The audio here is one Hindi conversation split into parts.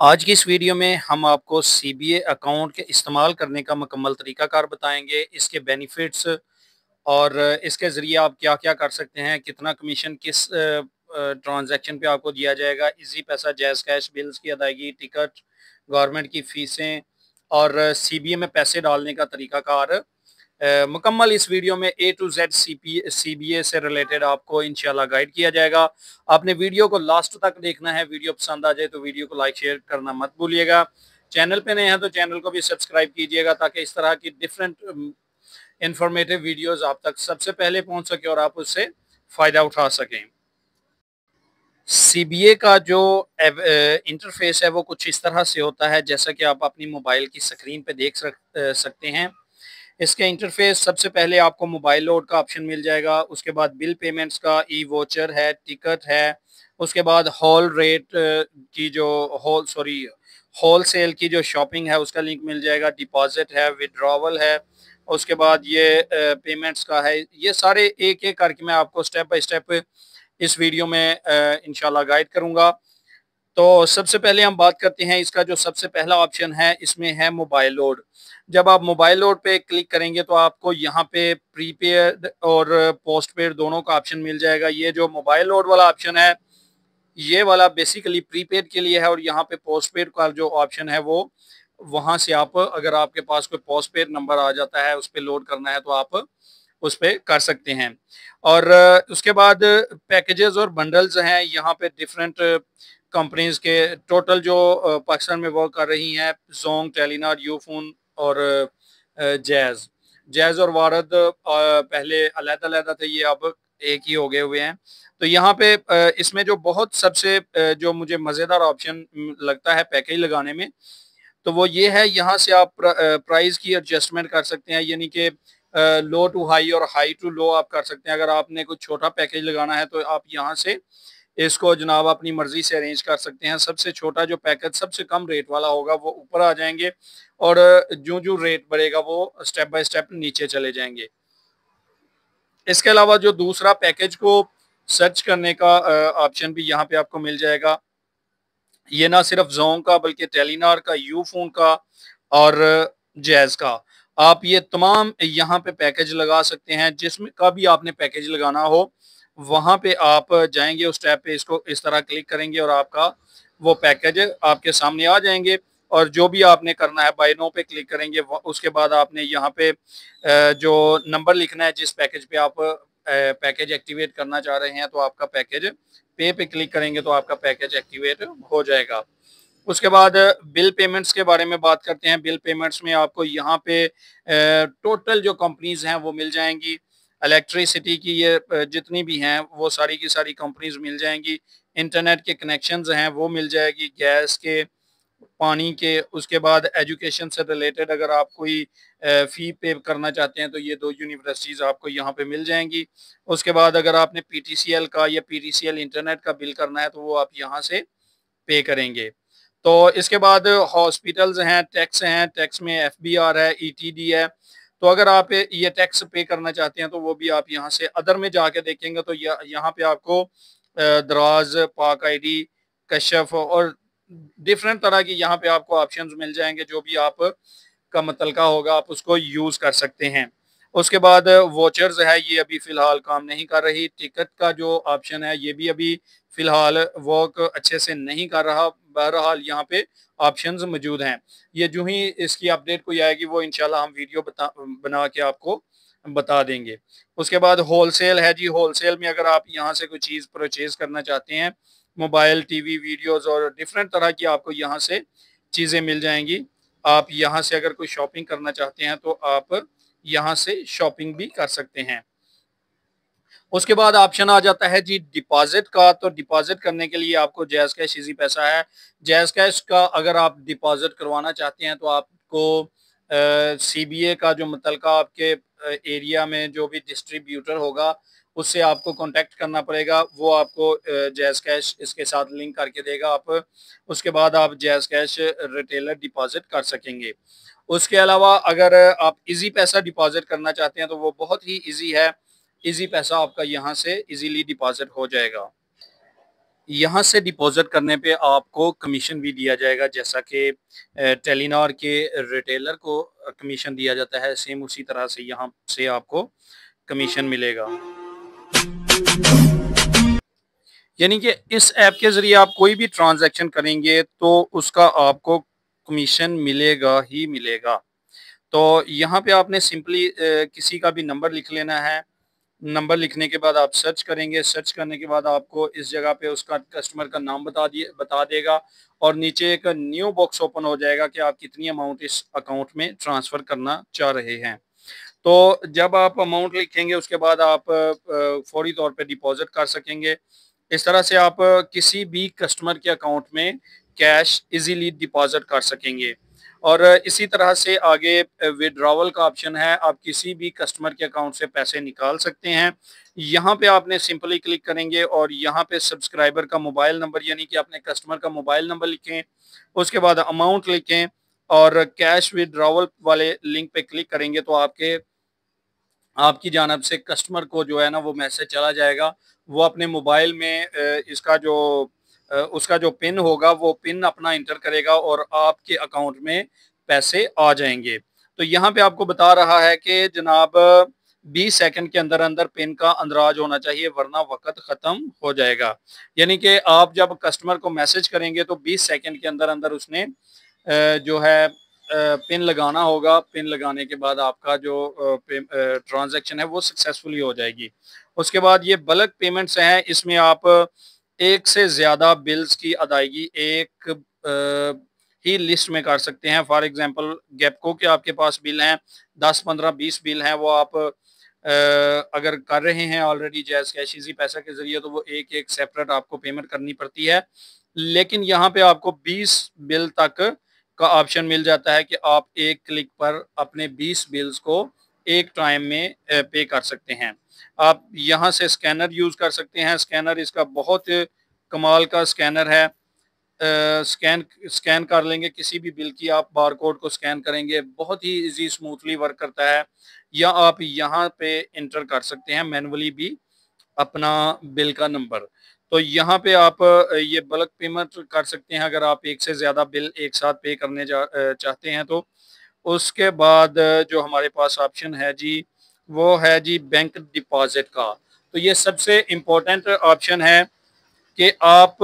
आज की इस वीडियो में हम आपको सीबीए अकाउंट के इस्तेमाल करने का मुकम्मल तरीकाकार बताएंगे, इसके बेनिफिट्स और इसके ज़रिए आप क्या-क्या कर सकते हैं, कितना कमीशन किस ट्रांज़ैक्शन पे आपको दिया जाएगा, इज़ी पैसा, जैज़ कैश, बिल्स की अदायगी, टिकट, गवर्नमेंट की फ़ीसें और सीबीए में पैसे डालने का तरीकाकार मुकम्मल इस वीडियो में ए टू जेड सीबीए से रिलेटेड आपको इंशाल्लाह गाइड किया जाएगा। आपने वीडियो को लास्ट तक देखना है। वीडियो पसंद आ जाए तो वीडियो को लाइक शेयर करना मत भूलिएगा। चैनल पे नए हैं तो चैनल को भी सब्सक्राइब कीजिएगा ताकि इस तरह की डिफरेंट इंफॉर्मेटिव वीडियोस आप तक सबसे पहले पहुंच सके और आप उससे फ़ायदा उठा सकें। सीबीए का जो इंटरफेस है वो कुछ इस तरह से होता है जैसा कि आप अपनी मोबाइल की स्क्रीन पे देख सकते हैं। इसके इंटरफेस सबसे पहले आपको मोबाइल लोड का ऑप्शन मिल जाएगा, उसके बाद बिल पेमेंट्स का ई वोचर है, टिकट है, उसके बाद होल रेट की जो होलसेल की जो शॉपिंग है उसका लिंक मिल जाएगा, डिपॉजिट है, विड्रॉवल है, उसके बाद ये पेमेंट्स का है। ये सारे एक-एक करके मैं आपको स्टेप बाय स्टेप इस वीडियो में इंशाल्लाह गाइड करूँगा। तो सबसे पहले हम बात करते हैं इसका जो सबसे पहला ऑप्शन है, इसमें है मोबाइल लोड। जब आप मोबाइल लोड पे क्लिक करेंगे तो आपको यहाँ पे प्रीपेड और पोस्टपेड दोनों का ऑप्शन मिल जाएगा। ये जो मोबाइल लोड वाला ऑप्शन है, ये वाला बेसिकली प्रीपेड के लिए है और यहाँ पे पोस्टपेड का जो ऑप्शन है वो वहाँ से आप अगर आपके पास कोई पोस्टपेड नंबर आ जाता है, उस पे लोड करना है तो आप उस पे कर सकते हैं। और उसके बाद पैकेजेस और बंडल्स हैं, यहाँ पे डिफरेंट कंपनीज के टोटल जो पाकिस्तान में वर्क कर रही हैं, जोंग, टेलीनॉर, यूफोन और जैज़। जैज़ और वारद पहले अलग-अलग थे, ये अब एक ही हो गए हुए हैं। तो यहाँ पे इसमें जो बहुत सबसे जो मुझे मज़ेदार ऑप्शन लगता है पैकेज लगाने में, तो वो ये है, यहाँ से आप प्राइस की एडजस्टमेंट कर सकते हैं, यानी कि लो टू हाई और हाई टू लो आप कर सकते हैं। अगर आपने कुछ छोटा पैकेज लगाना है तो आप यहाँ से इसको जनाब अपनी मर्जी से अरेंज कर सकते हैं। सबसे छोटा जो पैकेज सबसे कम रेट वाला होगा वो ऊपर आ जाएंगे और जो रेट बढ़ेगा वो स्टेप बाय स्टेप नीचे चले जाएंगे। इसके अलावा जो दूसरा पैकेज को सर्च करने का ऑप्शन भी यहाँ पे आपको मिल जाएगा। ये ना सिर्फ जोंग का बल्कि टेलीनॉर का, यूफोन का और जैज़ का, आप ये तमाम यहाँ पे पैकेज लगा सकते हैं। जिसमें का भी आपने पैकेज लगाना हो वहाँ पे आप जाएंगे, उस टैब पे इसको इस तरह क्लिक करेंगे और आपका वो पैकेज आपके सामने आ जाएंगे। और जो भी आपने करना है बाय नो पे क्लिक करेंगे, उसके बाद आपने यहाँ पे जो नंबर लिखना है जिस पैकेज पे आप पैकेज एक्टिवेट करना चाह रहे हैं, तो आपका पैकेज पे क्लिक करेंगे तो आपका पैकेज एक्टिवेट हो जाएगा। उसके बाद बिल पेमेंट्स के बारे में बात करते हैं। बिल पेमेंट्स में आपको यहाँ पे टोटल जो कंपनीज हैं वो मिल जाएंगी। इलेक्ट्रिसिटी की ये जितनी भी हैं वो सारी की सारी कंपनीज मिल जाएंगी। इंटरनेट के कनेक्शंस हैं वो मिल जाएगी, गैस के, पानी के। उसके बाद एजुकेशन से रिलेटेड अगर आप कोई फ़ी पे करना चाहते हैं तो ये 2 यूनिवर्सिटीज़ आपको यहाँ पे मिल जाएँगी। उसके बाद अगर आपने पीटीसीएल का या पीटीसीएल इंटरनेट का बिल करना है तो वो आप यहाँ से पे करेंगे। तो इसके बाद हॉस्पिटल्स हैं, टैक्स में एफबीआर है, ईटीडी है। तो अगर आप ये टैक्स पे करना चाहते हैं तो वो भी आप यहाँ से अदर में जाके देखेंगे तो यहाँ पे आपको दराज, पाक आईडी, कशफ और डिफरेंट तरह की यहाँ पे आपको ऑप्शंस मिल जाएंगे। जो भी आप का मुतलका होगा आप उसको यूज कर सकते हैं। उसके बाद वोचर्स है, ये अभी फिलहाल काम नहीं कर रही। टिकट का जो ऑप्शन है ये भी अभी फिलहाल वर्क अच्छे से नहीं कर रहा। बहरहाल यहाँ पे ऑप्शंस मौजूद हैं। ये जो ही इसकी अपडेट कोई आएगी वो इंशाल्लाह हम वीडियो बना के आपको बता देंगे। उसके बाद होलसेल है जी। होलसेल में अगर आप यहाँ से कोई चीज़ परचेज करना चाहते हैं, मोबाइल, टीवी, वीडियोस और डिफरेंट तरह की आपको यहाँ से चीज़ें मिल जाएंगी। आप यहाँ से अगर कोई शॉपिंग करना चाहते हैं तो आप यहाँ से शॉपिंग भी कर सकते हैं। उसके बाद ऑप्शन आ जाता है जी डिपॉजिट का। तो डिपॉजिट करने के लिए आपको जैज़ कैश इजी पैसा है। जैज़ कैश का अगर आप डिपॉजिट करवाना चाहते हैं तो आपको सीबीए का जो मुतलका आपके एरिया में जो भी डिस्ट्रीब्यूटर होगा उससे आपको कांटेक्ट करना पड़ेगा। वो आपको जैज़ कैश इसके साथ लिंक करके देगा। आप उसके बाद आप जैज़ कैश रिटेलर डिपॉजिट कर सकेंगे। उसके अलावा अगर आप इजी पैसा डिपॉजिट करना चाहते हैं तो वो बहुत ही इजी है। इजी पैसा आपका यहाँ से इजीली डिपॉजिट हो जाएगा। यहाँ से डिपॉजिट करने पे आपको कमीशन भी दिया जाएगा, जैसा कि टेलीनॉर के रिटेलर को कमीशन दिया जाता है, सेम उसी तरह से यहाँ से आपको कमीशन मिलेगा। यानी कि इस ऐप के ज़रिए आप कोई भी ट्रांजैक्शन करेंगे तो उसका आपको कमीशन मिलेगा ही मिलेगा। तो यहाँ पे आपने सिंपली किसी का भी नंबर लिख लेना है। नंबर लिखने के बाद आप सर्च करेंगे, सर्च करने के बाद आपको इस जगह पे उसका कस्टमर का नाम बता देगा और नीचे एक न्यू बॉक्स ओपन हो जाएगा कि आप कितनी अमाउंट इस अकाउंट में ट्रांसफ़र करना चाह रहे हैं। तो जब आप अमाउंट लिखेंगे उसके बाद आप फौरी तौर पे डिपॉजिट कर सकेंगे। इस तरह से आप किसी भी कस्टमर के अकाउंट में कैश इजीली डिपॉजिट कर सकेंगे। और इसी तरह से आगे विड्रॉवल का ऑप्शन है, आप किसी भी कस्टमर के अकाउंट से पैसे निकाल सकते हैं। यहाँ पे आपने सिंपली क्लिक करेंगे और यहाँ पे सब्सक्राइबर का मोबाइल नंबर यानी कि अपने कस्टमर का मोबाइल नंबर लिखें, उसके बाद अमाउंट लिखें और कैश विड्रॉवल वाले लिंक पे क्लिक करेंगे तो आपकी जानब से कस्टमर को जो है ना वो मैसेज चला जाएगा। वो अपने मोबाइल में उसका जो पिन होगा वो पिन अपना इंटर करेगा और आपके अकाउंट में पैसे आ जाएंगे। तो यहाँ पे आपको बता रहा है कि जनाब 20 सेकंड के अंदर अंदर पिन का अंदराज होना चाहिए वरना वक्त ख़त्म हो जाएगा। यानी कि आप जब कस्टमर को मैसेज करेंगे तो 20 सेकंड के अंदर अंदर उसने जो है पिन लगाना होगा। पिन लगाने के बाद आपका जो ट्रांजैक्शन है वो सक्सेसफुली हो जाएगी। उसके बाद ये बल्क पेमेंट्स हैं, इसमें आप एक से ज़्यादा बिल्स की अदायगी एक ही लिस्ट में कर सकते हैं। फॉर एग्जांपल गेपको के आपके पास बिल हैं 10, 15, 20 बिल हैं, वो आप अगर कर रहे हैं ऑलरेडी जैज़ कैश इजी पैसा के ज़रिए तो वो एक एक सेपरेट आपको पेमेंट करनी पड़ती है। लेकिन यहाँ पे आपको 20 बिल तक का ऑप्शन मिल जाता है कि आप एक क्लिक पर अपने 20 बिल्स को एक टाइम में पे कर सकते हैं। आप यहाँ से स्कैनर यूज़ कर सकते हैं। स्कैनर इसका बहुत कमाल का स्कैनर है। स्कैन स्कैन कर लेंगे किसी भी बिल की, आप बारकोड को स्कैन करेंगे, बहुत ही इजी स्मूथली वर्क करता है। या आप यहाँ पे इंटर कर सकते हैं मैनुअली भी अपना बिल का नंबर। तो यहाँ पे आप ये बल्क पेमेंट कर सकते हैं अगर आप एक से ज़्यादा बिल एक साथ पे करने चाहते हैं तो। उसके बाद जो हमारे पास ऑप्शन है जी, वो है जी बैंक डिपॉजिट का। तो ये सबसे इम्पोर्टेंट ऑप्शन है कि आप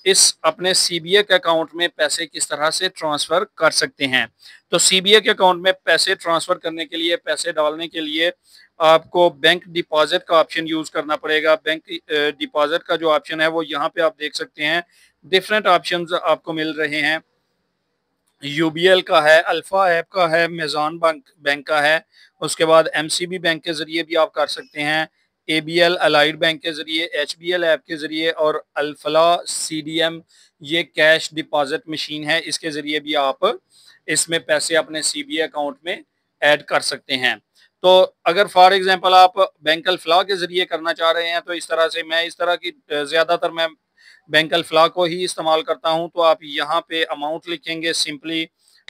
इस अपने सीबीए के अकाउंट में पैसे किस तरह से ट्रांसफ़र कर सकते हैं। तो सीबीए के अकाउंट में पैसे ट्रांसफ़र करने के लिए, पैसे डालने के लिए आपको बैंक डिपॉजिट का ऑप्शन यूज़ करना पड़ेगा। बैंक डिपॉजिट का जो ऑप्शन है वो यहाँ पे आप देख सकते हैं। डिफरेंट ऑप्शंस आपको मिल रहे हैं। यूबीएल का है, अल्फा ऐप का है, मेज़ान बैंक बैंक का है। उसके बाद एमसीबी बैंक के ज़रिए भी आप कर सकते हैं। एबीएल अलाइड बैंक के ज़रिए, एचबीएल ऐप के ज़रिए और अल्फला सीडीएम ये कैश डिपॉजिट मशीन है, इसके ज़रिए भी आप इसमें पैसे अपने सीबीए अकाउंट में ऐड कर सकते हैं। तो अगर फॉर एग्जांपल आप बैंक अल्फला के ज़रिए करना चाह रहे हैं तो इस तरह से मैं इस तरह की ज़्यादातर मैं बैंक अल्फला को ही इस्तेमाल करता हूं। तो आप यहाँ पे अमाउंट लिखेंगे सिंपली।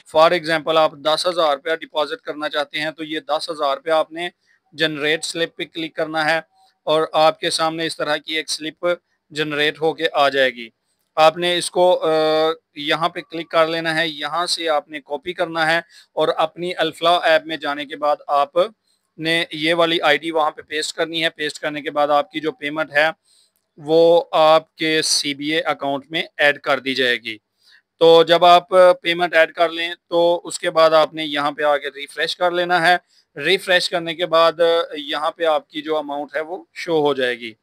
फॉर एग्जांपल आप 10,000 रुपया डिपॉजिट करना चाहते हैं तो ये 10,000 रुपया आपने जनरेट स्लिप पे क्लिक करना है और आपके सामने इस तरह की एक स्लिप जनरेट होके आ जाएगी। आपने इसको यहाँ पे क्लिक कर लेना है, यहाँ से आपने कॉपी करना है और अपनी अल्फला ऐप में जाने के बाद आपने ये वाली आईडी वहाँ पे पेस्ट करनी है। पेस्ट करने के बाद आपकी जो पेमेंट है वो आपके सीबीए अकाउंट में ऐड कर दी जाएगी। तो जब आप पेमेंट ऐड कर लें तो उसके बाद आपने यहाँ पे आके रिफ्रेश कर लेना है। रिफ्रेश करने के बाद यहाँ पे आपकी जो अमाउंट है वो शो हो जाएगी।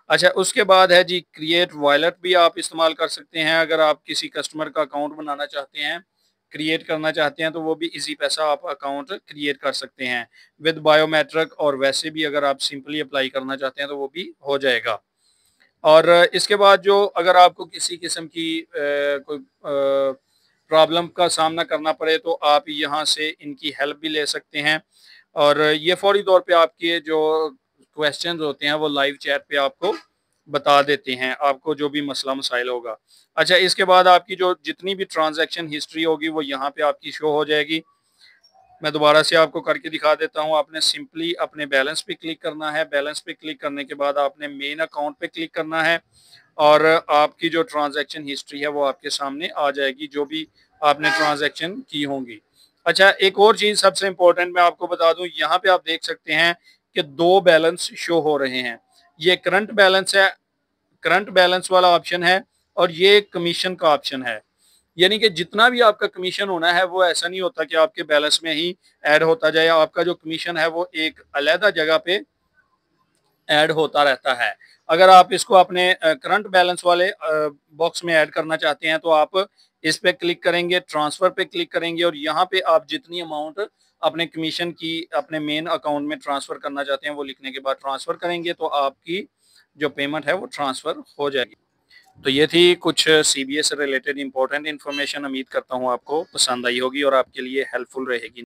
अच्छा, उसके बाद है जी क्रिएट वॉलेट भी आप इस्तेमाल कर सकते हैं। अगर आप किसी कस्टमर का अकाउंट बनाना चाहते हैं, क्रिएट करना चाहते हैं तो वो भी इजी पैसा आप अकाउंट क्रिएट कर सकते हैं विद बायोमेट्रिक। और वैसे भी अगर आप सिंपली अप्लाई करना चाहते हैं तो वो भी हो जाएगा। और इसके बाद जो अगर आपको किसी किस्म की कोई प्रॉब्लम का सामना करना पड़े तो आप यहाँ से इनकी हेल्प भी ले सकते हैं। और ये फौरी तौर पे आपके जो क्वेश्चंस होते हैं वो लाइव चैट पे आपको बता देते हैं, आपको जो भी मसला मसाइल होगा। अच्छा, इसके बाद आपकी जो जितनी भी ट्रांजैक्शन हिस्ट्री होगी वो यहाँ पे आपकी शो हो जाएगी। मैं दोबारा से आपको करके दिखा देता हूँ। आपने सिंपली अपने बैलेंस पे क्लिक करना है। बैलेंस पे क्लिक करने के बाद आपने मेन अकाउंट पे क्लिक करना है और आपकी जो ट्रांजैक्शन हिस्ट्री है वो आपके सामने आ जाएगी, जो भी आपने ट्रांजैक्शन की होंगी। अच्छा, एक और चीज़ सबसे इम्पोर्टेंट मैं आपको बता दूं, यहाँ पे आप देख सकते हैं कि दो बैलेंस शो हो रहे हैं। ये करंट बैलेंस है, करंट बैलेंस वाला ऑप्शन है, और ये कमीशन का ऑप्शन है। यानी कि जितना भी आपका कमीशन होना है वो ऐसा नहीं होता कि आपके बैलेंस में ही ऐड होता जाए। आपका जो कमीशन है वो एक अलहदा जगह पे ऐड होता रहता है। अगर आप इसको अपने करंट बैलेंस वाले बॉक्स में ऐड करना चाहते हैं तो आप इस पे क्लिक करेंगे, ट्रांसफर पे क्लिक करेंगे, और यहाँ पे आप जितनी अमाउंट अपने कमीशन की अपने मेन अकाउंट में ट्रांसफर करना चाहते हैं वो लिखने के बाद ट्रांसफर करेंगे तो आपकी जो पेमेंट है वो ट्रांसफर हो जाएगी। तो ये थी कुछ सीबीए से रिलेटेड इंपॉर्टेंट इन्फॉर्मेशन। उम्मीद करता हूँ आपको पसंद आई होगी और आपके लिए हेल्पफुल रहेगी।